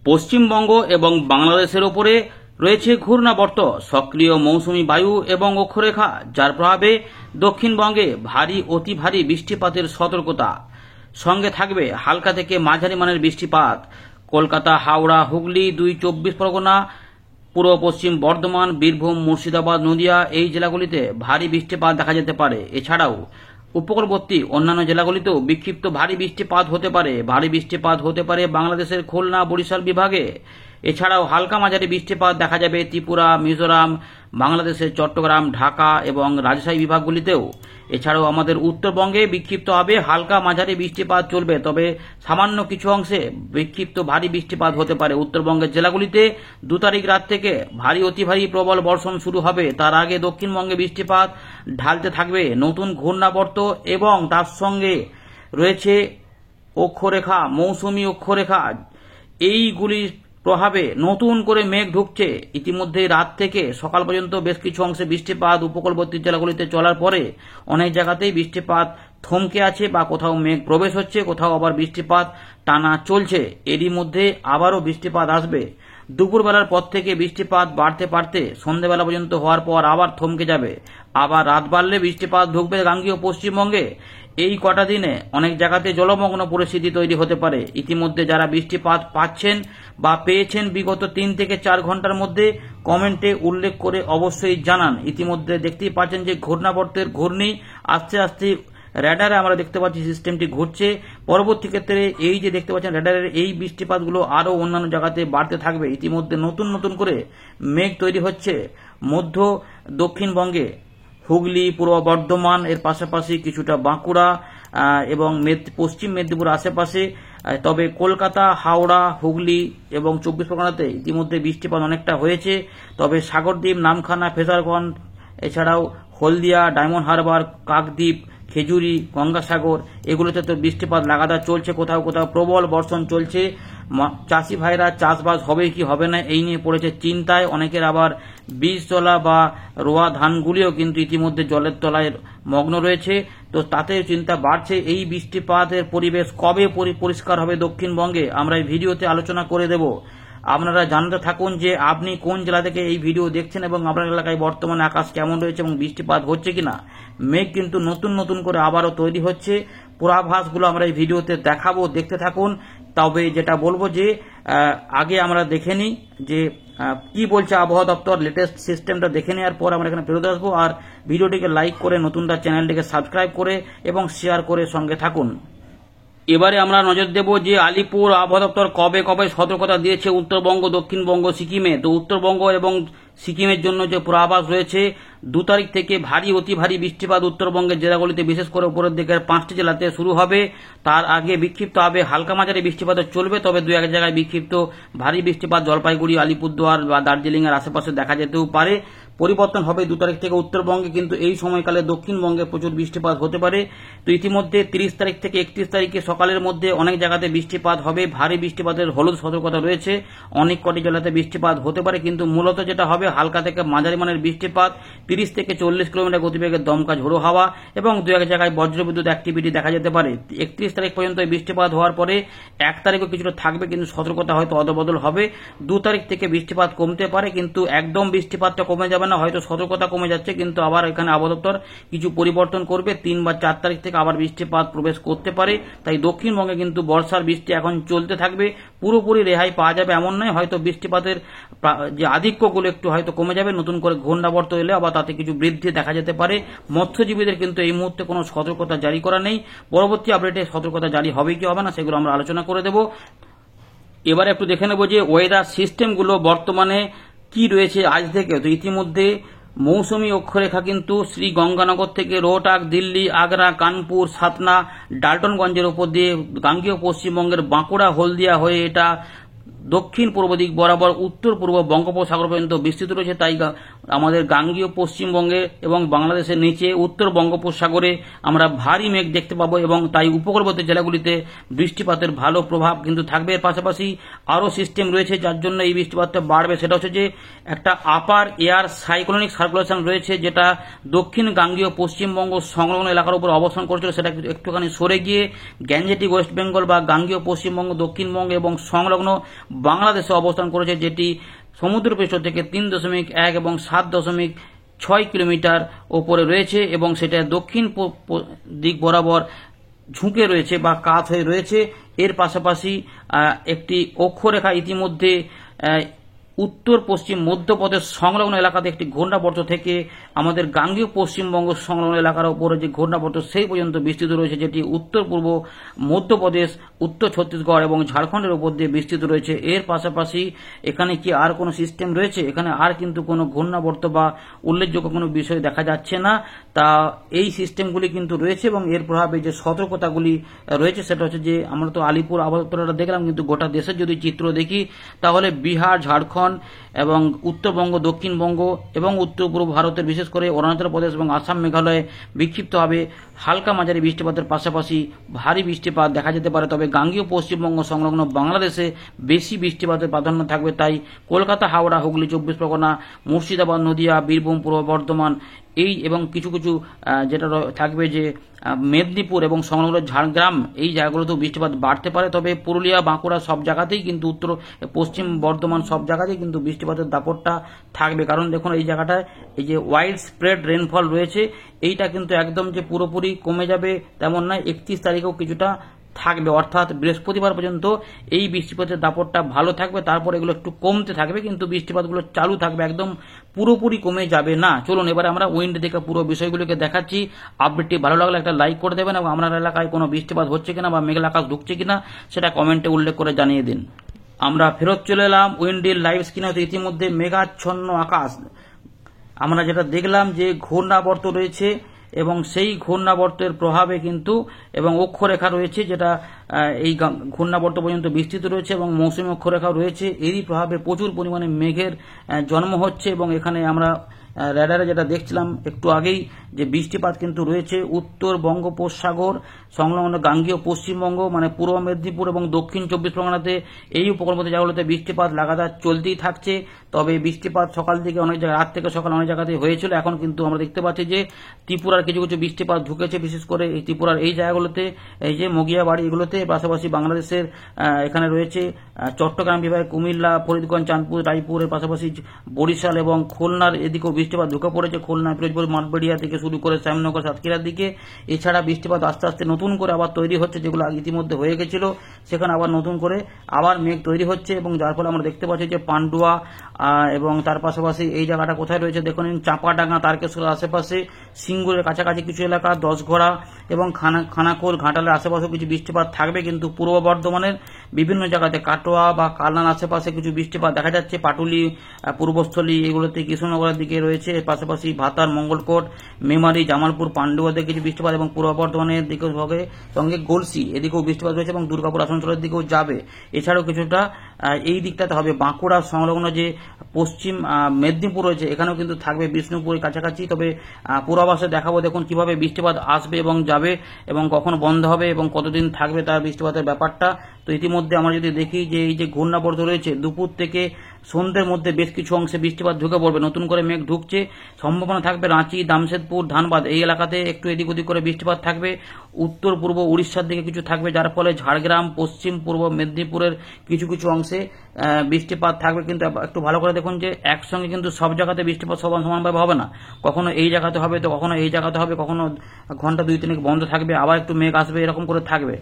পশ্চিমবঙ্গ এবং বাংলাদেশের ওপরে রয়েছে ঘূর্ণাবর্ত, সক্রিয় মৌসুমী বায়ু এবং অক্ষরেখা, যার প্রভাবে দক্ষিণবঙ্গে ভারী অতি ভারী বৃষ্টিপাতের সতর্কতা। সঙ্গে থাকবে হালকা থেকে মাঝারি মানের বৃষ্টিপাত। কলকাতা, হাওড়া, হুগলি, 2 চব্বিশ পরগনা, পূর্ব পশ্চিম বর্ধমান, বীরভূম, মুর্শিদাবাদ, নদিয়া এই জেলাগুলিতে ভারী বৃষ্টিপাত দেখা যেতে পারে। এছাড়াও উপকূলবর্তী অন্যান্য জেলাগুলিতেও বিক্ষিপ্ত ভারী বৃষ্টিপাত হতে পারে। ভারী বৃষ্টিপাত হতে পারে বাংলাদেশের খুলনা, বরিশাল বিভাগে। এছাড়াও হালকা মাঝারি বৃষ্টিপাত দেখা যাবে ত্রিপুরা, মিজোরাম, বাংলাদেশের চট্টগ্রাম, ঢাকা এবং রাজশাহী বিভাগগুলিতেও। এছাড়াও আমাদের উত্তরবঙ্গে বিক্ষিপ্তভাবে হালকা মাঝারি বৃষ্টিপাত চলবে, তবে সামান্য কিছু অংশে বিক্ষিপ্ত ভারী বৃষ্টিপাত হতে পারে। উত্তরবঙ্গের জেলাগুলিতে 2 তারিখ রাত থেকে ভারী অতি ভারী প্রবল বর্ষণ শুরু হবে। তার আগে দক্ষিণবঙ্গে বৃষ্টিপাত ঢালতে থাকবে নতুন ঘূর্ণাবর্ত এবং তার সঙ্গে রয়েছে অক্ষরেখা, মৌসুমী অক্ষরেখা। এইগুলির প্রভাবে নতুন করে মেঘ ঢুকছে। ইতিমধ্যে রাত থেকে সকাল পর্যন্ত বেশ কিছু অংশে বৃষ্টিপাত উপকূলবর্তী জেলাগুলিতে চলার পরে অনেক জায়গাতেই বৃষ্টিপাত থমকে আছে বা কোথাও মেঘ প্রবেশ হচ্ছে, কোথাও আবার বৃষ্টিপাত টানা চলছে। এরই মধ্যে আবারও বৃষ্টিপাত আসবে। দুপুরবেলার পর থেকে বৃষ্টিপাত বাড়তে বাড়তে সন্ধ্যেবেলা পর্যন্ত হওয়ার পর আবার থমকে যাবে। আবার রাত বাড়লে বৃষ্টিপাত ঢুকবে গাঙ্গেয় পশ্চিমবঙ্গে। এই কটা দিনে অনেক জায়গাতে জলমগ্ন পরিস্থিতি তৈরি হতে পারে। ইতিমধ্যে যারা বৃষ্টিপাত পাচ্ছেন বা পেয়েছেন বিগত 3 থেকে 4 ঘন্টার মধ্যে কমেন্টে উল্লেখ করে অবশ্যই জানান। ইতিমধ্যে দেখতেই পাচ্ছেন যে ঘূর্ণাবর্তের ঘূর্ণি আস্তে আস্তে র্যাডারে আমরা দেখতে পাচ্ছি সিস্টেমটি ঘুরছে। পরবর্তী ক্ষেত্রে এই যে দেখতে পাচ্ছেন র্যাডারের এই বৃষ্টিপাতগুলো আরও অন্যান্য জায়গাতে বাড়তে থাকবে। ইতিমধ্যে নতুন নতুন করে মেঘ তৈরি হচ্ছে মধ্য দক্ষিণবঙ্গে, হুগলি, পূর্ব বর্ধমান এর পাশাপাশি কিছুটা বাঁকুড়া এবং পশ্চিম মেদিনীপুর আশেপাশে। তবে কলকাতা, হাওড়া, হুগলি এবং 24 পরগনাতে ইতিমধ্যে বৃষ্টিপাত অনেকটা হয়েছে। তবে সাগরদ্বীপ, নামখানা, ফেজারগঞ্জ, এছাড়াও হলদিয়া, ডায়মন্ড হারবার, কাকদ্বীপ, খেজুরি, গঙ্গাসাগর এগুলোতে তো বৃষ্টিপাত লাগাতার চলছে। কোথাও কোথাও প্রবল বর্ষণ চলছে। চাষি ভাইরা চাষবাস হবে কি হবে না এই নিয়ে পড়েছে চিন্তায়। অনেকের আবার বীজ তোলা বা রোয়া ধানগুলিও কিন্তু ইতিমধ্যে জলের তলায় মগ্ন রয়েছে। তো তাতেও চিন্তা বাড়ছে। এই বৃষ্টিপাতের পরিবেশ কবে পরিষ্কার হবে দক্ষিণবঙ্গে আমরা এই ভিডিওতে আলোচনা করে দেব। আপনারা জানতে থাকুন যে আপনি কোন জেলা থেকে এই ভিডিও দেখছেন এবং আপনার এলাকায় বর্তমানে আকাশ কেমন রয়েছে এবং বৃষ্টিপাত হচ্ছে কিনা। মেঘ কিন্তু নতুন নতুন করে আবারও তৈরি হচ্ছে। পূর্বাভাসগুলো আমরা এই ভিডিওতে দেখাবো, দেখতে থাকুন। তবে যেটা বলবো যে আগে আমরা দেখে নিই যে কি বলছে আবহাওয়া দপ্তর, লেটেস্ট সিস্টেমটা দেখে নেওয়ার পর আমরা এখানে ফেরত আসবো। আর ভিডিওটিকে লাইক করে নতুনটা চ্যানেলটিকে সাবস্ক্রাইব করে এবং শেয়ার করে সঙ্গে থাকুন। এবারে আমরা নজর দেব যে আলিপুর আবহাওয়া দপ্তর কবে কবে সতর্কতা দিয়েছে উত্তরবঙ্গ, দক্ষিণবঙ্গ, সিকিমে। তো উত্তরবঙ্গ এবং সিকিমের জন্য যে পূর্বাভাস রয়েছে 2 তারিখ থেকে ভারী অতি ভারী বৃষ্টিপাত উত্তরবঙ্গের জেলাগুলিতে বিশেষ করে উপরের দিকের 5টি জেলাতে শুরু হবে। তার আগে বিক্ষিপ্ত হবে হালকা মাঝারি বৃষ্টিপাত চলবে, তবে 2-1 জায়গায় বিক্ষিপ্ত ভারী বৃষ্টিপাত জলপাইগুড়ি, আলিপুরদুয়ার বা দার্জিলিং এর আশেপাশে দেখা যেতেও পারে। পরিবর্তন হবে 2 তারিখ থেকে উত্তরবঙ্গে, কিন্তু এই সময়কালে দক্ষিণবঙ্গে প্রচুর বৃষ্টিপাত হতে পারে। তো ইতিমধ্যে 30 তারিখ থেকে 31 তারিখে সকালের মধ্যে অনেক জায়গাতে বৃষ্টিপাত হবে। ভারী বৃষ্টিপাতের হলুদ সতর্কতা রয়েছে। অনেক কটি জেলাতে বৃষ্টিপাত হতে পারে, কিন্তু মূলত যেটা হবে হালকা থেকে মাঝারি মানের বৃষ্টিপাত, 30 থেকে 40 কিলোমিটার গতিবেগের দমকা ঝোড়ো হাওয়া এবং 2-1 জায়গায় বজ্রবিদ্যুৎ অ্যাক্টিভিটি দেখা যেতে পারে। 31 তারিখ পর্যন্ত এই বৃষ্টিপাত হওয়ার পরে 1 তারিখও কিছুটা থাকবে, কিন্তু সতর্কতা হয়তো অদবদল হবে। 2 তারিখ থেকে বৃষ্টিপাত কমতে পারে, কিন্তু একদম বৃষ্টিপাতটা কমে যাবে না, হয়তো সতর্কতা কমে যাচ্ছে, কিন্তু আবার এখানে আবহাওয়া দপ্তর কিছু পরিবর্তন করবে। 3 বা 4 তারিখ থেকে আবার বৃষ্টিপাত প্রবেশ করতে পারে। তাই দক্ষিণবঙ্গে কিন্তু বর্ষার বৃষ্টি এখন চলতে থাকবে। পুরোপুরি রেহাই পাওয়া যাবে এমন নয়, হয়তো বৃষ্টিপাতের যে আধিক্যগুলো একটু হয়তো কমে যাবে। নতুন করে ঘূর্ণাবর্ত এলে আবার তাতে কিছু বৃদ্ধি দেখা যেতে পারে। মৎস্যজীবীদের কিন্তু এই মুহূর্তে কোনো সতর্কতা জারি করা নেই। পরবর্তী আপডেটে সতর্কতা জারি হবে কি হবে না সেগুলো আমরা আলোচনা করে দেব। এবারে একটু দেখে নেব যে ওয়েদার সিস্টেমগুলো বর্তমানে কি রয়েছে আজ থেকে। তো ইতিমধ্যে মৌসুমী অক্ষরেখা কিন্তু শ্রী গঙ্গানগর থেকে রোহটাক, দিল্লি, আগ্রা, কানপুর, সাতনা, ডাল্টনগঞ্জের উপর দিয়ে গাঙ্গেয় পশ্চিমবঙ্গের বাঁকুড়া, হলদিয়া হয়ে এটা দক্ষিণ পূর্ব দিক বরাবর উত্তর পূর্ব বঙ্গোপসাগর পর্যন্ত বিস্তৃত রয়েছে। তাই আমাদের গাঙ্গীয় পশ্চিমবঙ্গে এবং বাংলাদেশের নিচে উত্তর বঙ্গোপসাগরে আমরা ভারী মেঘ দেখতে পাবো এবং তাই উপকূলবর্তী জেলাগুলিতে বৃষ্টিপাতের ভালো প্রভাব কিন্তু থাকবে। এর পাশাপাশি আরও সিস্টেম রয়েছে যার জন্য এই বৃষ্টিপাতটা বাড়বে, সেটা হচ্ছে যে একটা আপার এয়ার সাইক্লোনিক সার্কুলেশন রয়েছে যেটা দক্ষিণ গাঙ্গীয় পশ্চিমবঙ্গ সংলগ্ন এলাকার উপর অবস্থান করছিল, সেটা একটুখানি সরে গিয়ে গ্যাঞ্জেটিক ওয়েস্ট বেঙ্গল বা গাঙ্গীয় পশ্চিমবঙ্গ, দক্ষিণবঙ্গ এবং সংলগ্ন বাংলাদেশে অবস্থান করেছে, যেটি সমুদ্রপৃষ্ঠ থেকে 3.1 এবং 7.6 কিলোমিটার ওপরে রয়েছে এবং সেটা দক্ষিণ দিক বরাবর ঝুঁকে রয়েছে বা কাত হয়ে রয়েছে। এর পাশাপাশি একটি অক্ষরেখা ইতিমধ্যে উত্তর পশ্চিম মধ্যপ্রদেশ সংলগ্ন এলাকাতে একটি ঘূর্ণাবর্ত থেকে আমাদের গাঙ্গীয় পশ্চিমবঙ্গ সংলগ্ন এলাকার উপরে যে ঘূর্ণাবর্ত সেই পর্যন্ত বিস্তৃত রয়েছে, যেটি উত্তর পূর্ব মধ্যপ্রদেশ, উত্তর ছত্তিশগড় এবং ঝাড়খণ্ডের উপর দিয়ে বিস্তৃত রয়েছে। এর পাশাপাশি এখানে কি আর কোনো সিস্টেম রয়েছে? এখানে আর কিন্তু কোনো ঘূর্ণাবর্ত বা উল্লেখযোগ্য কোনো বিষয় দেখা যাচ্ছে না। তা এই সিস্টেমগুলি কিন্তু রয়েছে এবং এর প্রভাবে যে সতর্কতাগুলি রয়েছে সেটা হচ্ছে যে আমরা তো আলিপুর আবহাওয়া দপ্তরটা দেখলাম, কিন্তু গোটা দেশের যদি চিত্র দেখি তাহলে বিহার, ঝাড়খণ্ড এবং উত্তরবঙ্গ, দক্ষিণবঙ্গ এবং উত্তর পূর্ব ভারতের বিশেষ করে অরুণাচল প্রদেশ এবং আসাম, মেঘালয়ে বিক্ষিপ্তভাবে হালকা মাঝারি বৃষ্টিপাতের পাশাপাশি ভারী বৃষ্টিপাত দেখা যেতে পারে। তবে গাঙ্গীয় পশ্চিমবঙ্গ সংলগ্ন বাংলাদেশে বেশি বৃষ্টিপাতের প্রাধান্য থাকবে। তাই কলকাতা, হাওড়া, হুগলি, 24 পরগনা, মুর্শিদাবাদ, নদিয়া, বীরভূম, পূর্ব বর্ধমান এই এবং কিছু কিছু যেটা থাকবে যে মেদিনীপুর এবং সংলগ্ন ঝাড়গ্রাম এই জায়গাগুলোতেও বৃষ্টিপাত বাড়তে পারে। তবে পুরুলিয়া, বাঁকুড়া সব জায়গাতেই কিন্তু উত্তর পশ্চিম বর্ধমান সব জায়গাতেই কিন্তু বৃষ্টিপাতের দাপটটা থাকবে। কারণ দেখুন এই জায়গাটায় এই যে ওয়াইড স্প্রেড রেনফল রয়েছে, এইটা কিন্তু একদম যে পুরোপুরি কমে যাবে তেমন নয়, 31 তারিখেও কিছুটা থাকবে, অর্থাৎ বৃহস্পতিবার পর্যন্ত এই বৃষ্টিপাতের দাপটটা ভালো থাকবে। তারপর এগুলো একটু কমতে থাকবে, কিন্তু বৃষ্টিপাতগুলো চালু থাকবে, একদম পুরোপুরি কমে যাবে না। চলুন এবারে আমরা উইন্ড থেকে পুরো বিষয়গুলোকে দেখাচ্ছি। আপডেটটি ভালো লাগলে একটা লাইক করে দেবেন এবং আপনার এলাকায় কোনো বৃষ্টিপাত হচ্ছে কিনা বা মেঘলা আকাশ ঢুকছে কিনা সেটা কমেন্টে উল্লেখ করে জানিয়ে দিন। আমরা ফেরত চলে এলাম উইন্ডের লাইভ স্ক্রিনে। ইতিমধ্যে মেঘাচ্ছন্ন আকাশ, আমরা যেটা দেখলাম যে ঘূর্ণাবর্ত রয়েছে এবং সেই ঘূর্ণাবর্তের প্রভাবে কিন্তু এবং অক্ষরেখা রয়েছে যেটা এই ঘূর্ণাবর্ত পর্যন্ত বিস্তৃত রয়েছে এবং মৌসুমী অক্ষরেখা রয়েছে। এরই প্রভাবে প্রচুর পরিমাণে মেঘের জন্ম হচ্ছে এবং এখানে আমরা রেডারে যেটা দেখছিলাম একটু আগেই যে বৃষ্টিপাত কিন্তু রয়েছে উত্তর বঙ্গোপসাগর সংলগ্ন গাঙ্গীয় পশ্চিমবঙ্গ মানে পূর্ব মেদিনীপুর এবং দক্ষিণ 24 পরগনাতে এই উপকূলবর্তী জায়গাগুলোতে বৃষ্টিপাত লাগাতার চলতেই থাকছে। তবে বৃষ্টিপাত সকাল থেকে অনেক জায়গায়, রাত থেকে সকাল অনেক জায়গাতে হয়েছিল। এখন কিন্তু আমরা দেখতে পাচ্ছি যে ত্রিপুরার কিছু কিছু বৃষ্টিপাত ঢুকেছে, বিশেষ করে এই ত্রিপুরার এই জায়গাগুলোতে, এই যে মগিয়াবাড়ি এগুলোতে। পাশাপাশি বাংলাদেশের এখানে রয়েছে চট্টগ্রাম বিভাগ, কুমিল্লা, ফরিদগঞ্জ, চাঁদপুর, রায়পুরের পাশাপাশি বরিশাল এবং খুলনার এদিকেও বৃষ্টিপাত ঢুকে পড়েছে। খুলনা, পিরোজপুর, মঠবেড়িয়া থেকে শুরু করে শ্যামনগর, সাতক্ষীরার দিকে। এছাড়া বৃষ্টিপাত আস্তে আস্তে নতুন করে আবার তৈরি হচ্ছে, যেগুলো ইতিমধ্যে হয়ে গেছিল সেখানে আবার নতুন করে আবার মেঘ তৈরি হচ্ছে এবং যার ফলে আমরা দেখতে পাচ্ছি যে পান্ডুয়া এবং তার পাশাপাশি এই জায়গাটা কোথায় রয়েছে দেখুন, চাঁপাডাঙ্গা, তারকেশ্বরের আশেপাশে, সিঙ্গুরের কাছাকাছি কিছু এলাকা, দশঘড়া এবং খানাখোল, ঘাটালের আশেপাশেও কিছু বৃষ্টিপাত থাকবে। কিন্তু পূর্ব বর্ধমানের বিভিন্ন জায়গাতে কাটোয়া বা কালনার আশেপাশে কিছু বৃষ্টিপাত দেখা যাচ্ছে। পাটুলি, পূর্বস্থলী এগুলোতে কৃষ্ণনগরের দিকে রয়েছে। এর পাশাপাশি ভাতার, মঙ্গলকোট, মেমারি, জামালপুর, পান্ডুয়াতে কিছু বৃষ্টিপাত এবং পূর্ব বর্ধমানের দিকেও হবে, সঙ্গে গলসি এদিকেও বৃষ্টিপাত রয়েছে এবং দুর্গাপুর, আসানসোলের দিকেও যাবে। এছাড়াও কিছুটা এই দিকটাতে হবে বাঁকুড়া সংলগ্ন যে পশ্চিম মেদিনীপুর রয়েছে এখানেও কিন্তু থাকবে বিষ্ণুপুরের কাছাকাছি। তবে পূর্বাভাসে দেখাবো দেখুন কিভাবে বৃষ্টিপাত আসবে এবং যাবে এবং কখন বন্ধ হবে এবং কতদিন থাকবে তার বৃষ্টিপাতের ব্যাপারটা। তো ইতিমধ্যে আমরা যদি দেখি যে এই যে ঘূর্ণাবর্ত রয়েছে দুপুর থেকে সন্ধ্যের মধ্যে বেশ কিছু অংশে বৃষ্টিপাত ঢুকে পড়বে, নতুন করে মেঘ ঢুকছে। সম্ভাবনা থাকবে রাঁচি, জামশেদপুর, ধানবাদ এই এলাকাতে একটু এদিক ওদিক করে বৃষ্টিপাত থাকবে। উত্তর পূর্ব উড়িষ্যার দিকে কিছু থাকবে, যার ফলে ঝাড়গ্রাম, পশ্চিম পূর্ব মেদিনীপুরের কিছু কিছু অংশে বৃষ্টিপাত থাকবে। কিন্তু একটু ভালো করে দেখুন যে একসঙ্গে কিন্তু সব জায়গাতে বৃষ্টিপাত সমানভাবে হবে না, কখনো এই জায়গাতে হবে তো কখনো এই জায়গাতে হবে, কখনো ঘন্টা 2-3 বন্ধ থাকবে, আবার একটু মেঘ আসবে, এরকম করে থাকবে।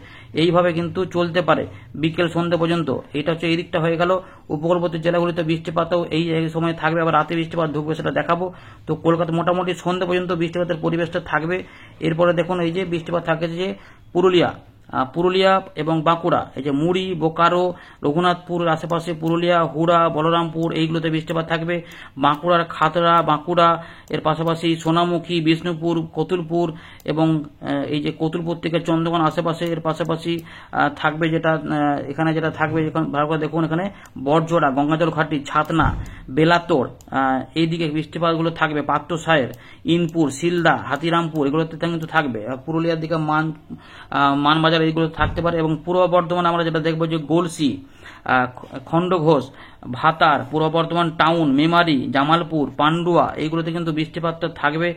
এইভাবে কিন্তু চলতে পারে বিকেল সন্ধ্যে পর্যন্ত। এটা হচ্ছে এই দিকটা হয়ে গেল। উপকূলবর্তী জেলাগুলিতে বৃষ্টিপাতও এই সময় থাকবে, আবার রাতে বৃষ্টিপাত ঢুকবে সেটা দেখাবো। তো কলকাতা মোটামুটি সন্ধ্যে পর্যন্ত বৃষ্টিপাতের পরিবেশটা থাকবে। এরপরে দেখুন এই যে বৃষ্টিপাত থাকে যে পুরুলিয়া পুরুলিয়া এবং বাঁকুড়া, এই যে মুড়ি, বোকারো, রঘুনাথপুর আশেপাশে, পুরুলিয়া, হুড়া, বলরামপুর এইগুলোতে বৃষ্টিপাত থাকবে। বাঁকুড়ার খাতড়া, বাঁকুড়া এর পাশাপাশি সোনামুখী, বিষ্ণুপুর, কতুলপুর এবং এই যে কতুলপুর থেকে চন্দ্রকোনা আশেপাশে এর পাশাপাশি থাকবে যেটা এখানে যেটা থাকবে, ভালো করে দেখুন এখানে বড়জোড়া, গঙ্গাজল ঘাটি, ছাতনা, বেলাতোড় এইদিকে বৃষ্টিপাতগুলো থাকবে। পাত্রসায়ের, ইনপুর, শিলদা, হাতিরামপুর এগুলোতে কিন্তু থাকবে। পুরুলিয়ার দিকে মানবাজার এইগুলো থাকতে পারে। এবং পূর্ব বর্ধমানে আমরা যেটা দেখবো যে গলসি, খণ্ডঘোষ, ভাতার, পূর্ব বর্ধমান টাউন, মেমারি, জামালপুর, পান্ডুয়া এইগুলোতে কিন্তু বৃষ্টিপাতটা থাকবে।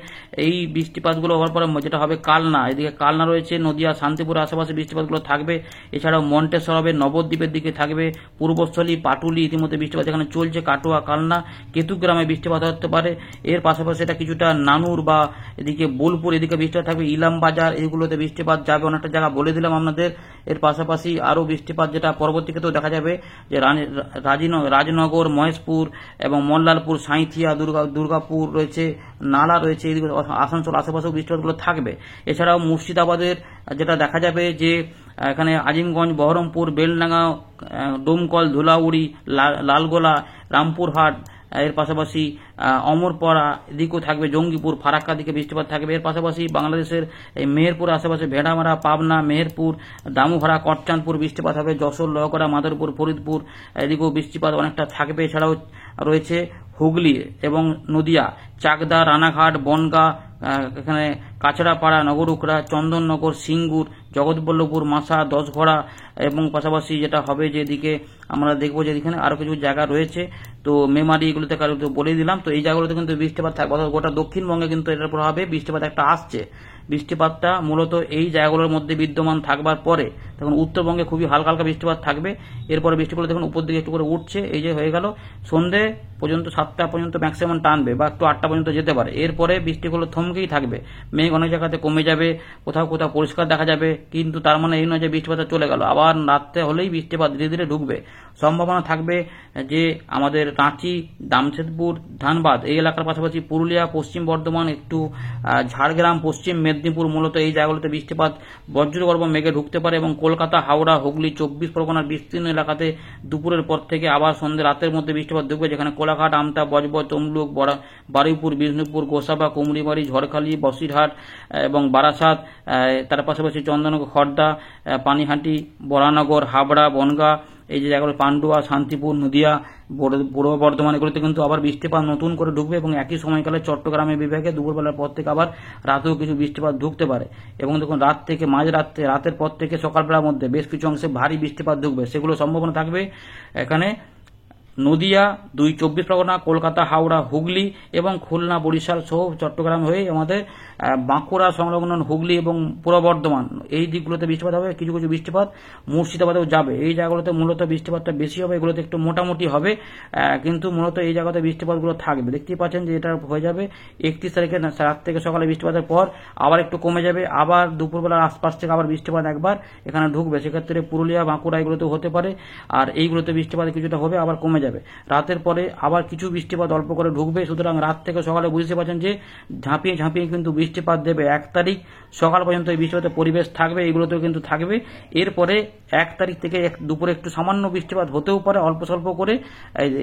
এই বৃষ্টিপাতগুলো হওয়ার পরে যেটা হবে কালনা, এদিকে কালনা রয়েছে, নদিয়া, শান্তিপুর আশেপাশে বৃষ্টিপাতগুলো থাকবে। এছাড়াও মন্টেশ্বর হবে, নবদ্বীপের দিকে থাকবে, পূর্বস্থলী, পাটুলি ইতিমধ্যে বৃষ্টিপাত এখানে চলছে, কাটোয়া, কালনা, কেতুগ্রামে বৃষ্টিপাত হতে পারে। এর পাশাপাশি এটা কিছুটা নানুর বা এদিকে বোলপুর এদিকে বৃষ্টিপাত থাকবে, ইলাম বাজার এইগুলোতে বৃষ্টিপাত যাবে, অনেকটা জায়গা বলে দিলাম আপনাদের। এর পাশাপাশি আরও বৃষ্টিপাত যেটা পরবর্তী ক্ষেত্রেও দেখা যাবে যে রাজনগর, মহেশপুর এবং মল্লালপুর, সাঁইথিয়া, দুর্গাপুর রয়েছে, নালা রয়েছে, এদিকে আসানসোল আশেপাশেও বৃষ্টিপাতগুলো থাকবে। এছাড়াও মুর্শিদাবাদের যেটা দেখা যাবে যে এখানে আজিমগঞ্জ, বহরমপুর, বেলডাঙ্গা, ডোমকল, ধুলাউড়ি, লালগোলা, রামপুরহাট এর পাশাপাশি অমরপাড়া এদিকেও থাকবে, জঙ্গিপুর, ফারাক্কা দিকে বৃষ্টিপাত থাকবে। এর পাশাপাশি বাংলাদেশের মেহেরপুর আশেপাশে ভেড়ামারা, পাবনা, মেহেরপুর, দামুহরা, কটচাঁদপুর বৃষ্টিপাত হবে। যশোর, লোহাগড়া, মাদারপুর, ফরিদপুর এদিকেও বৃষ্টিপাত অনেকটা থাকবে। এছাড়াও রয়েছে হুগলি এবং নদিয়া, চাকদা, রানাঘাট, বনগাঁ, এখানে কাছড়াপাড়া, নগরুকড়া, চন্দননগর, সিঙ্গুর, জগৎবল্লভপুর, মাসা, দশঘড়া এবং পাশাপাশি যেটা হবে যেদিকে আমরা দেখবো যে এখানে আরো কিছু জায়গা রয়েছে, তো মেমারি এগুলোতে বলে দিলাম। তো এই জায়গাগুলোতে কিন্তু বৃষ্টিপাত থাকবে, গোটা দক্ষিণবঙ্গে কিন্তু এটার প্রভাবে বৃষ্টিপাত একটা আসছে। বৃষ্টিপাতটা মূলত এই জায়গাগুলোর মধ্যে বিদ্যমান থাকবার পরে তখন উত্তরবঙ্গে খুবই হালকা হালকা বৃষ্টিপাত থাকবে। এরপরে বৃষ্টিগুলো দেখুন উপর দিকে একটু করে উঠছে, এই যে হয়ে গেল সন্ধে পর্যন্ত, 7টা পর্যন্ত ম্যাক্সিমাম টানবে বা একটু 8টা পর্যন্ত যেতে পারে। এরপরে বৃষ্টিগুলো থমকেই থাকবে, মেঘ অনেক জায়গাতে কমে যাবে, কোথাও কোথাও পরিষ্কার দেখা যাবে, কিন্তু তার মানে এই নয় যে বৃষ্টিপাত চলে গেল, আবার রাত্রে হলেই বৃষ্টিপাত ধীরে ধীরে ঢুকবে। সম্ভাবনা থাকবে যে আমাদের রাঁচি, জামশেদপুর, ধানবাদ এই এলাকার পাশাপাশি পুরুলিয়া, পশ্চিম বর্ধমান, একটু ঝাড়গ্রাম, পশ্চিম মেদিনীপুর, মূলত এই জায়গাগুলোতে বৃষ্টিপাত বজ্রগর্ভ মেঘে ঢুকতে পারে। এবং কলকাতা, হাওড়া, হুগলি, 24 পরগনার বিস্তীর্ণ এলাকাতে দুপুরের পর থেকে আবার সন্ধ্যে রাতের মধ্যে বৃষ্টিপাত ঢুকবে, যেখানে কোলাঘাট, আমতা, বজবজ, তমলুক, বারুইপুর, বিষ্ণুপুর, গোসাবা, কুমড়িবাড়ি, ঝড়খালি, বসিরহাট এবং বারাসাত, তার পাশাপাশি চন্দননগর, খড়দা, পানিহাটি, বরানগর, হাবড়া, বনগাঁ এই যে জায়গাগুলো, পান্ডুয়া, শান্তিপুর, নদিয়া, পূর্ব বর্ধমান এগুলোতে কিন্তু আবার বৃষ্টিপাত নতুন করে ঢুকবে। এবং একই সময়কালে চট্টগ্রামের বিভাগে দুপুরবেলার পর থেকে আবার রাতেও কিছু বৃষ্টিপাত ঢুকতে পারে। এবং দেখুন রাত থেকে রাতের পর থেকে সকালবেলার মধ্যে বেশ কিছু অংশে ভারী বৃষ্টিপাত ঢুকবে, সেগুলো সম্ভাবনা থাকবে এখানে নদিয়া, 24 পরগনা, কলকাতা, হাওড়া, হুগলি এবং খুলনা, বরিশাল সহ চট্টগ্রাম হয়ে আমাদের বাঁকুড়া সংলগ্ন হুগলি এবং পূর্ব বর্ধমান এই দিকগুলোতে বৃষ্টিপাত হবে। কিছু কিছু বৃষ্টিপাত মুর্শিদাবাদেও যাবে। এই জায়গাগুলোতে মূলত বৃষ্টিপাতটা বেশি হবে, এগুলোতে একটু মোটামুটি হবে, কিন্তু মূলত এই জায়গাতে বৃষ্টিপাতগুলো থাকবে। দেখতেই পাচ্ছেন যে এটা হয়ে যাবে 31 তারিখে রাত থেকে সকালে বৃষ্টিপাতের পর আবার একটু কমে যাবে, আবার দুপুরবেলার আশপাশ থেকে আবার বৃষ্টিপাত একবার এখানে ঢুকবে। সেক্ষেত্রে পুরুলিয়া, বাঁকুড়া এগুলোতেও হতে পারে, আর এইগুলোতে বৃষ্টিপাত কিছুটা হবে আবার কমে যাবে। রাতের পরে আবার কিছু বৃষ্টিপাত অল্প করে ঢুকবে। সুতরাং রাত থেকে সকালে বুঝতে পারছেন যে ঝাঁপিয়ে ঝাঁপিয়ে কিন্তু বৃষ্টিপাত দেবে। 1 তারিখ সকাল পর্যন্ত এই বৃষ্টিপাতের পরিবেশ থাকবে, এগুলোতেও কিন্তু থাকবে। এরপরে 1 তারিখ থেকে দুপুরে একটু সামান্য বৃষ্টিপাত হতেও পারে অল্প স্বল্প করে,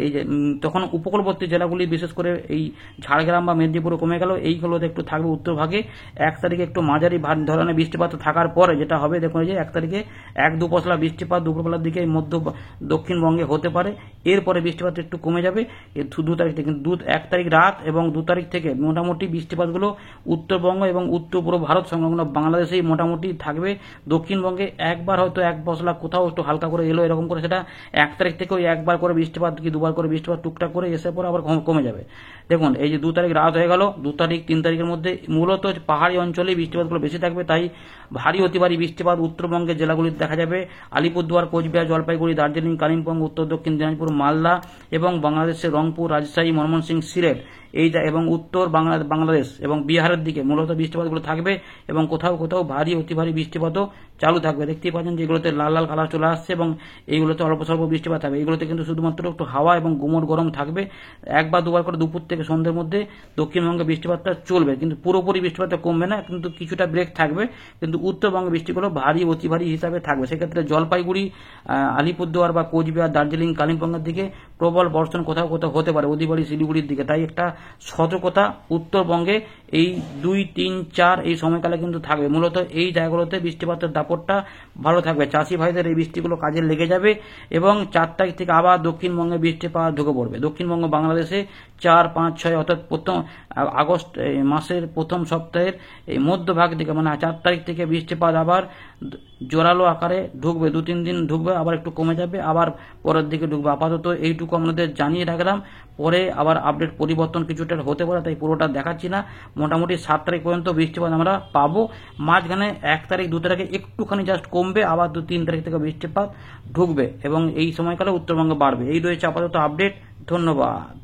এই যে তখন উপকূলবর্তী জেলাগুলি বিশেষ করে এই ঝাড়গ্রাম বা মেদিনীপুরে কমে গেল, এইগুলোতে একটু থাকবে উত্তরভাগে। 1 তারিখে একটু মাঝারি ধরনের বৃষ্টিপাত থাকার পরে যেটা হবে দেখুন যে 1 তারিখে 1-2 পশলা বৃষ্টিপাত দুপুরবেলার দিকে মধ্য দক্ষিণবঙ্গে হতে পারে। এরপরে বৃষ্টিপাত একটু কমে যাবে 2 তারিখ থেকে, কিন্তু 1 তারিখ রাত এবং 2 তারিখ থেকে মোটামুটি বৃষ্টিপাতগুলো উত্তরবঙ্গ এবং উত্তর পূর্ব ভারত সংলগ্ন বাংলাদেশেই মোটামুটি থাকবে। দক্ষিণবঙ্গে একবার হয়তো 1 পশলা কোথাও একটু হালকা করে এলো এরকম করে, সেটা 1 তারিখ থেকে ওই একবার করে বৃষ্টিপাত কি 2বার করে বৃষ্টিপাত টুকটাক করে এসে পরে আবার কমে যাবে। দেখুন এই যে 2 তারিখ রাত হয়ে গেল, 2 তারিখ 3 তারিখের মধ্যে মূলত পাহাড়ি অঞ্চলে বৃষ্টিপাতগুলো বেশি থাকবে, তাই ভারী অতি ভারী বৃষ্টিপাত উত্তরবঙ্গের জেলাগুলিতে দেখা যাবে। আলিপুরদুয়ার, কোচবিহার, জলপাইগুড়ি, দার্জিলিং, কালিম্পং, উত্তর দক্ষিণ দিনাজপুর, মালদা এবং বাংলাদেশের রংপুর, রাজশাহী, ময়মনসিংহ, সিলেট এবং উত্তর বাংলাদেশ এবং বিহারের দিকে মূলত বৃষ্টিপাতগুলো থাকবে এবং কোথাও কোথাও ভারী অতি ভারী বৃষ্টিপাতও চালু থাকবে। দেখতেই পাচ্ছেন যেগুলোতে লাল লাল কালার চলে আসছে এবং এইগুলোতে অল্প স্বল্প বৃষ্টিপাত থাকবে। এইগুলোতে কিন্তু শুধুমাত্র একটু হাওয়া এবং গুমোট গরম থাকবে। একবার দুবার করে দুপুর থেকে সন্ধ্যের মধ্যে দক্ষিণবঙ্গে বৃষ্টিপাতটা চলবে, কিন্তু পুরোপুরি বৃষ্টিপাতটা কমবে না, কিন্তু কিছুটা ব্রেক থাকবে। কিন্তু উত্তরবঙ্গে বৃষ্টিগুলো ভারী অতি ভারী হিসাবে থাকবে। সেক্ষেত্রে জলপাইগুড়ি, আলিপুরদুয়ার বা কোচবিহার, দার্জিলিং, কালিম্পংয়ের দিকে প্রবল বর্ষণ কোথাও কোথাও হতে পারে, অতিবাড়ি শিলিগুড়ির দিকে। তাই একটা সতর্কতা উত্তরবঙ্গে এই 2, 3, 4 এই সময়কালে কিন্তু থাকবে। মূলত এই জায়গাগুলোতে বৃষ্টিপাতের দাপটটা ভালো থাকবে। চাষি ভাইদের এই বৃষ্টিগুলো কাজে লেগে যাবে এবং 4 তারিখ থেকে আবার দক্ষিণবঙ্গে বৃষ্টিপাত ঢুকে পড়বে। দক্ষিণবঙ্গ বাংলাদেশে 4, 5, 6 অর্থাৎ আগস্ট মাসের প্রথম সপ্তাহের এই মধ্যভাগ দিকে মানে 4 তারিখ থেকে বৃষ্টিপাত আবার জোরালো আকারে ঢুকবে। 2-3 দিন ঢুকবে, আবার একটু কমে যাবে, আবার পরের দিকে ঢুকবে। আপাতত এইটুকু আপনাদের জানিয়ে রাখলাম। পরে আবার আপডেট পরিবর্তন কিছুটা হতে পারে, তাই পুরোটা দেখাচ্ছি না। মোটামুটি 7 তারিখ পর্যন্ত বৃষ্টিপাত আমরা পাবো। মাঝখানে 1 তারিখ 2 তারিখে একটুখানি জাস্ট কমবে, আবার 2-3 তারিখ থেকে বৃষ্টিপাত ঢুকবে এবং এই সময়কালে উত্তরবঙ্গে বাড়বে। এই রয়েছে আপাতত আপডেট। ধন্যবাদ।